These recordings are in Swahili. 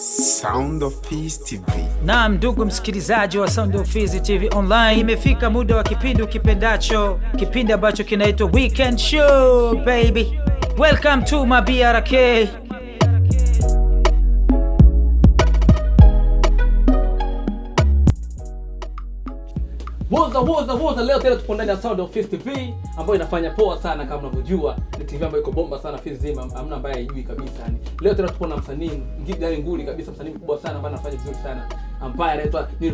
Sound of Fizi TV. Naam, ndugu msikilizaji wa Sound of Fizi TV online, imefika muda wa kipindi ukipendacho, kipindi ambacho kinaitwa Weekend Show baby. Welcome to my BRK. Woza leo tena tupo ndani ya Sound of Fizi TV ambayo inafanya poa sana kama unavyojua. Ni TV ambayo iko bomba sana Fizi zima, hamna ambaye haijui kabisa yani. Leo tena tupo na msanii nguli kabisa, msanii mkubwa sana ambaye anafanya vizuri sana. Ambaye anaitwa ni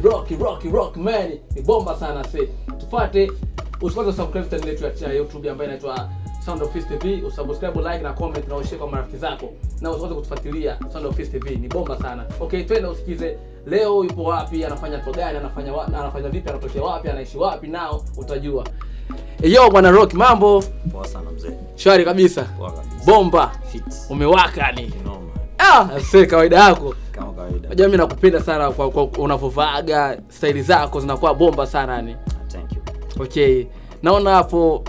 Rock man. Ni bomba sana sasa. Tufuate, usikose subscribe channel yetu ya YouTube ambayo inaitwa Sound of Fizi TV. Usubscribe, like na comment na ushare kwa marafiki zako. Na usikose kutufuatilia Sound of Fizi TV. Ni bomba sana. Okay, twende usikize. Leo yupo wapi, anafanya kitu gani, anafanya vipi, anatokea wapi, anaishi wapi, nao utajua. Yo bwana Rock, mambo? Poa sana mzee. Shwari kabisa. Poa kabisa. Bomba. Fit. Umewaka ni. Kinoma. Sasa kawaida yako. Kama kawaida. Unajua mimi nakupenda sana kwa unavovaga, style zako zinakuwa bomba sana yani. Thank you. Okay. Naona hapo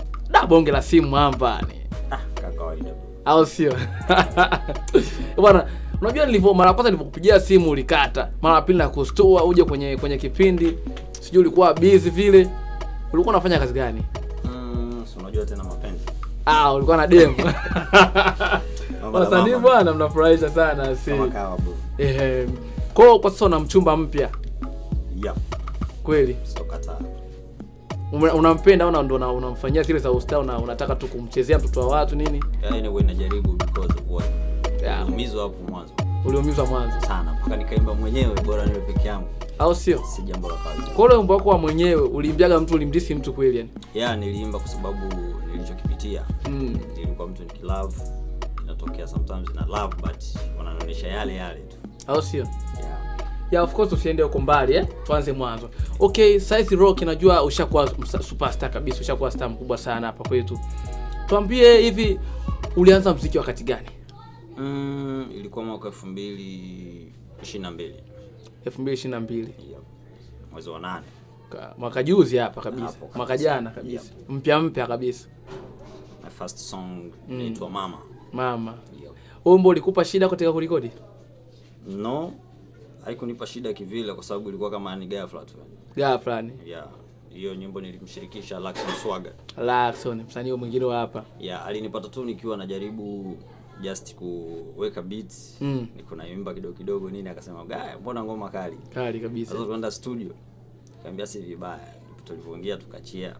bonge la simu hapa ni. Kama kawaida. Au sio? Bwana, unajua mara kwanza nilipokupigia simu ulikata. Mara pili na kustoa uje kwenye kipindi. Sijui ulikuwa busy vile. Ulikuwa unafanya kazi gani? Si unajua tena mapenzi. Ulikuwa na demo. Wasanii bwana mnafurahisha sana si. Kama kawa bro. Kwa sasa una mchumba mpya. Yeah. Kweli? Sitokata. Unampenda au ndo unamfanyia zile za usta unataka tu kumchezea mtoto wa watu nini? Anyway najaribu because of what. Uliumizwa hapo mwanzo. Uliumizwa mwanzo sana mpaka nikaimba mwenyewe, bora niwe peke yangu. Au sio? Si jambo la kawaida. Kwa hiyo wimbo wako mwenyewe uliimbiaga mtu, ulimdisi mtu kweli yani? Yeah, niliimba kwa sababu nilichokipitia. Nilikuwa mtu nikilove, inatokea sometimes na love but wanaonyesha yale tu. Au sio? Yeah, of course usiende huko mbali tuanze mwanzo. Okay, Fizi Rock najua ushakuwa superstar kabisa, ushakuwa star mkubwa sana hapa kwetu. Tuambie hivi ulianza muziki wakati gani? Ilikuwa mwaka 2022. 2022. Yep. Mwezi wa 8. Mwaka juzi hapa kabisa. Mwaka jana kabisa. Yep. Mpya kabisa. My first song inaitwa Mama. Yep. Wimbo ulikupa shida katika kurekodi? No. Haikunipa shida kivile kwa sababu ilikuwa kama ni ghafla tu. Ghafla ni. Yeah. Hiyo nyimbo nilimshirikisha Lakson Swagger. Lakson, msanii mwingine wa hapa. Yeah, alinipata tu nikiwa najaribu just kuweka beats. Niko naimba kidogo nini, akasema gaya mbona ngoma kali kabisa. Sasa tuenda studio. Kaambia si vibaya. Tulipoingia tukachia.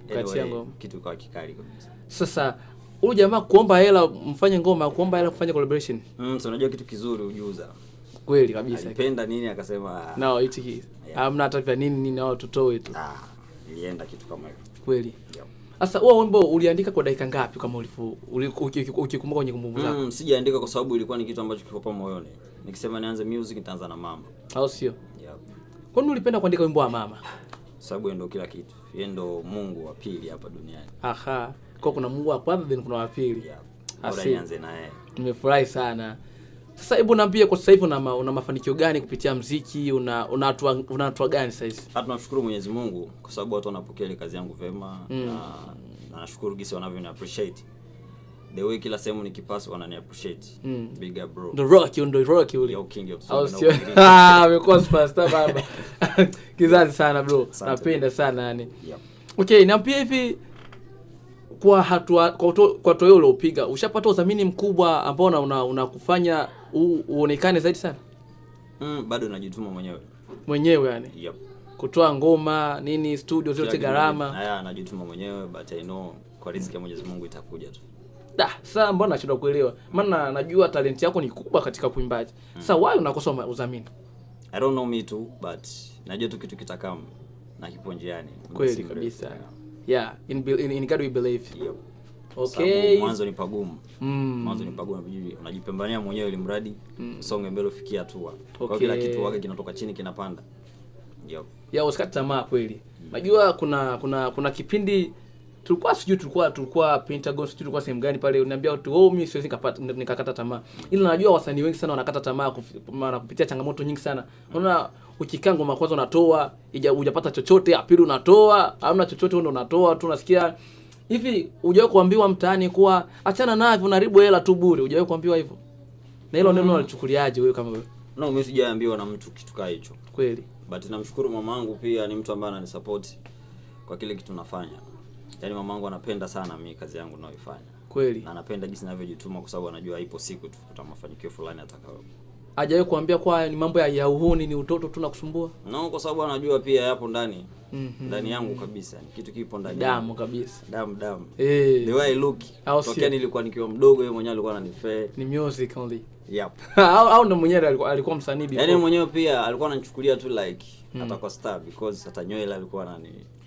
Tukachia ngoma. Kitu kwa kikali kabisa. Sasa huyu jamaa kuomba hela mfanye ngoma, kuomba hela kufanya collaboration. So unajua kitu kizuri ujuza. Kweli kabisa. Alipenda nini akasema no hichi hamna hata vya nini nao tutoe tu. Ilienda kitu kama hivyo. Kweli. Sasa huo wimbo uliandika kwa dakika ngapi kama ukikumbuka kwenye kumbukumbu zako? Sijaandika kwa sababu ilikuwa ni kitu ambacho kilikuwa moyoni. Nikisema nianze music nitaanza na mama. Au sio? Yep. Kwa nini ulipenda kuandika wimbo wa mama? Sababu ndio kila kitu. Yeye ndo Mungu wa pili hapa duniani. Kwa kuna Mungu wa kwanza then kuna wa pili. Bora nianze na yeye. Nimefurahi sana. Sasa hebu niambie kwa sasa hivi una mafanikio gani kupitia muziki? Una hatua gani sasa hivi? Tunashukuru Mwenyezi Mungu kwa sababu watu wanapokea ile kazi yangu vema na nashukuru gisi wanavyo appreciate. The way kila sehemu nikipasa wanani appreciate. Big up bro. The Rock ule. Yo king of soul. Amekuwa superstar baba. Kizazi sana bro. Napenda sana yani. Yep. Okay, niambie hivi kwa hatua kwa toyo uliopiga, ushapata udhamini mkubwa ambao unakufanya uonekane zaidi sana? Bado najituma mwenyewe yani. Yep. Kutoa ngoma nini, studio zote gharama. Najituma mwenyewe but I know kwa riziki ya Mwenyezi Mungu itakuja tu. Sasa mbona nashindwa kuelewa? Maana najua talent yako ni kubwa katika kuimbaji. Sasa why unakosa udhamini? I don't know me too but najua tu kitu kitakam na kipo njiani. Kweli kabisa. Yeah, in God we believe. Yep. Okay. Mwanzo ni pagumu. Unajipambania mwenyewe ili mradi songe mbele ufikie hatua. Kwa kila kitu wake kinatoka chini kinapanda. Yep. Usikate tamaa kweli. Najua kuna kipindi tulikuwa Pentagon, tulikuwa sehemu gani pale, unaniambia watu mimi siwezi nikakata tamaa. Ila najua wasanii wengi sana wanakata tamaa kupitia changamoto nyingi sana. Unaona ukikaa ngoma kwanza unatoa, hujapata chochote, ya pili unatoa, hamna chochote wewe unatoa tu, unasikia hivi. Hujawahi kuambiwa mtaani kuwa achana navyo unaribu hela tu bure? Hujawahi kuambiwa hivyo? Na hilo neno unalichukuliaje wewe kama wewe? No, mimi sijaambiwa na mtu kitu kama hicho. Kweli. But namshukuru mamangu pia, ni mtu ambaye ananisupport kwa kile kitu nafanya. Yaani mamangu anapenda sana mimi kazi yangu ninayoifanya. Kweli. Na anapenda jinsi ninavyojituma kwa sababu anajua ipo siku tufuta mafanikio fulani atakayo. Hajawahi kuambia kwa ni mambo ya uhuni, ni utoto tu na kusumbua? No, kwa sababu anajua pia yapo ndani. Ndani yangu kabisa. Ni kitu kipo ndani. Damu kabisa. Damu. The way I look. Tokea nilikuwa nikiwa mdogo, yeye mwenyewe alikuwa ananifea. Ni music only. Yep. au ndo mwenyewe alikuwa msanii before. Yaani mwenyewe pia alikuwa ananichukulia tu like atakuwa star because hata nywele alikuwa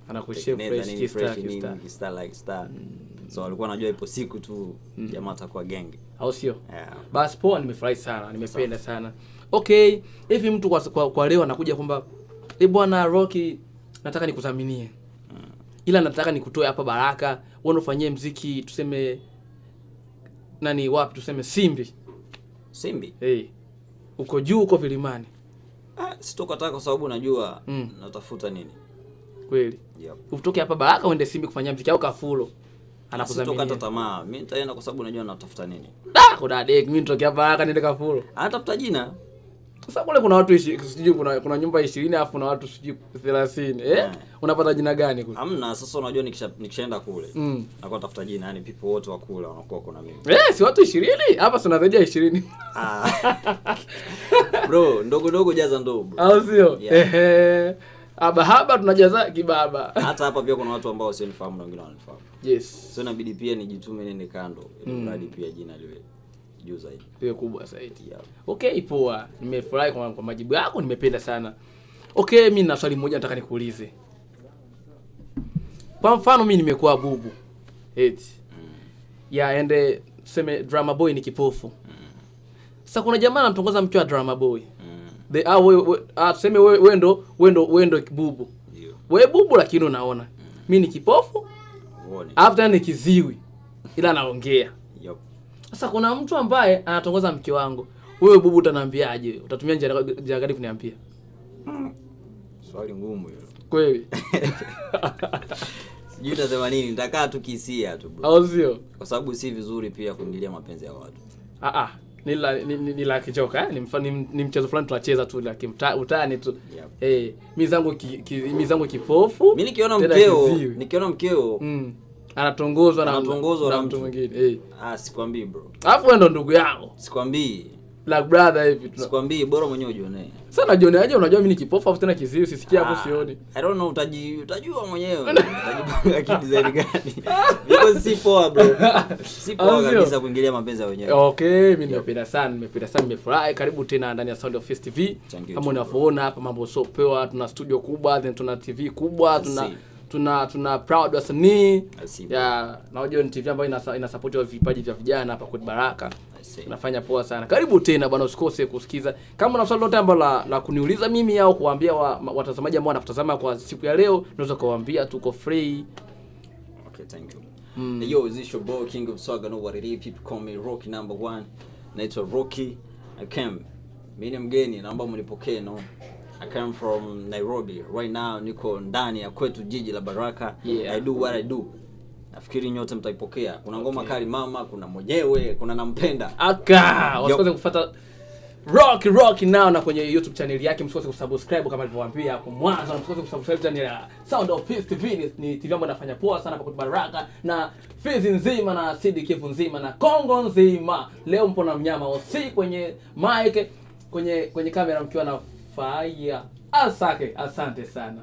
anakushare fresh star. So alikuwa anajua ipo siku tu jamaa atakuwa genge. Au sio? Yeah. Basi poa, nimefurahi sana, nimependa sana. Okay, hivi mtu kwa leo anakuja kwamba bwana Rocky, nataka nikudhaminie. Ila nataka nikutoe hapa Baraka, wewe ufanyie mziki tuseme nani wapi, tuseme Simbi. Uko juu, uko vilimani. Sitokataka kwa sababu najua natafuta nini. Kweli. Yep. Utoke hapa Baraka uende Simbi kufanyia mziki au Kafulo. Anakudhaminia. Sitokata tamaa. Mimi nitaenda kwa sababu najua natafuta nini. Kuna dek mimi nitoke hapa Baraka niende Kafulo. Anatafuta jina. Sasa kule kuna watu sijui kuna nyumba 20 alafu na watu sijui 30. Unapata jina gani kule? Hamna, sasa unajua nikishaenda kule. Nakuwa tafuta jina, yani people wote wa kule wanakuwa kuna mimi. Si watu 20? Hapa sina zaidi ya 20. Bro, ndogo jaza ndogo. Au sio? Haba tunajaza kibaba. Hata hapa pia kuna watu ambao wasionifahamu na wengine wananifahamu. Yes. So inabidi pia nijitume nende kando ili mradi pia jina liwe juu zaidi. Liwe kubwa zaidi. Yeah. Okay, poa. Nimefurahi kwa majibu yako, nimependa sana. Okay, mimi na swali moja nataka nikuulize. Kwa mfano mimi nimekuwa bubu. Ende tuseme drama boy ni kipofu. Sasa kuna jamaa anamtongoza mke wa drama boy. Tuseme wewe ndo bubu. Wewe bubu lakini unaona. Mimi ni kipofu. After ni kiziwi. Ila naongea. Yep. Sasa kuna mtu ambaye anatongoza mke wangu. Wewe bubu utaniambiaje? Utatumia njia gani kuniambia? Swali ngumu hilo. Kweli. Sijui utasema nini, nitakaa tu kisia tu bro. Au sio? Kwa sababu si vizuri pia kuingilia mapenzi ya watu. Ni la kichoka, ni mchezo fulani tunacheza tu la utani tu. Yep. Mimi zangu kipofu. Mimi nikiona mkeo anatongozwa na mtu mwingine. Sikwambii bro. Alafu wewe ndo ndugu yangu. Sikwambii. Like brother hivi tu. Sikwambii, bora mwenyewe ujione. Sasa najioneaje? Unajua mimi ni kipofu afu tena kiziwi, sisikia hapo sioni. I don't know, utajua mwenyewe. Utajibu akili zaidi gani? Because si poa bro. Si poa kabisa kuingilia mapenzi ya wenyewe. Okay, mimi nimependa sana, nimefurahi. Karibu tena ndani ya Sound of Fizi TV. Kama unavyoona hapa mambo so poa, tuna studio kubwa, then tuna TV kubwa, tuna proud wasanii. Najua ni TV ambayo ina support vipaji vya vijana hapa kwa Baraka. Nafanya poa sana. Karibu tena bwana, usikose kusikiza. Kama una swali lolote ambalo la kuniuliza mimi au kuambia watazamaji ambao wanatazama kwa siku ya leo, unaweza kuwaambia tuko free. Okay, thank you. Yo, is this your boy King of Swag? I know what it is. People call me Rocky number 1. Naitwa Rocky. Mimi ni mgeni, naomba mnipokee no. I came from Nairobi. Right now niko ndani ya kwetu jiji la Baraka. I do what I do. Nafikiri nyote mtaipokea. Kuna ngoma kali mama, kuna mwenyewe, kuna nampenda. Usikose kufuata Rocky now na kwenye YouTube channel yake, msikose kusubscribe kama nilivyowaambia hapo mwanzo. Msikose kusubscribe channel ya Sound of Fizi TV. Ni TV ambayo inafanya poa sana kwa Baraka na Fizi nzima na CD Kivu nzima na Kongo nzima. Leo mpo na mnyama Osi kwenye mic, kwenye kamera mkiwa na Fire. Asante sana.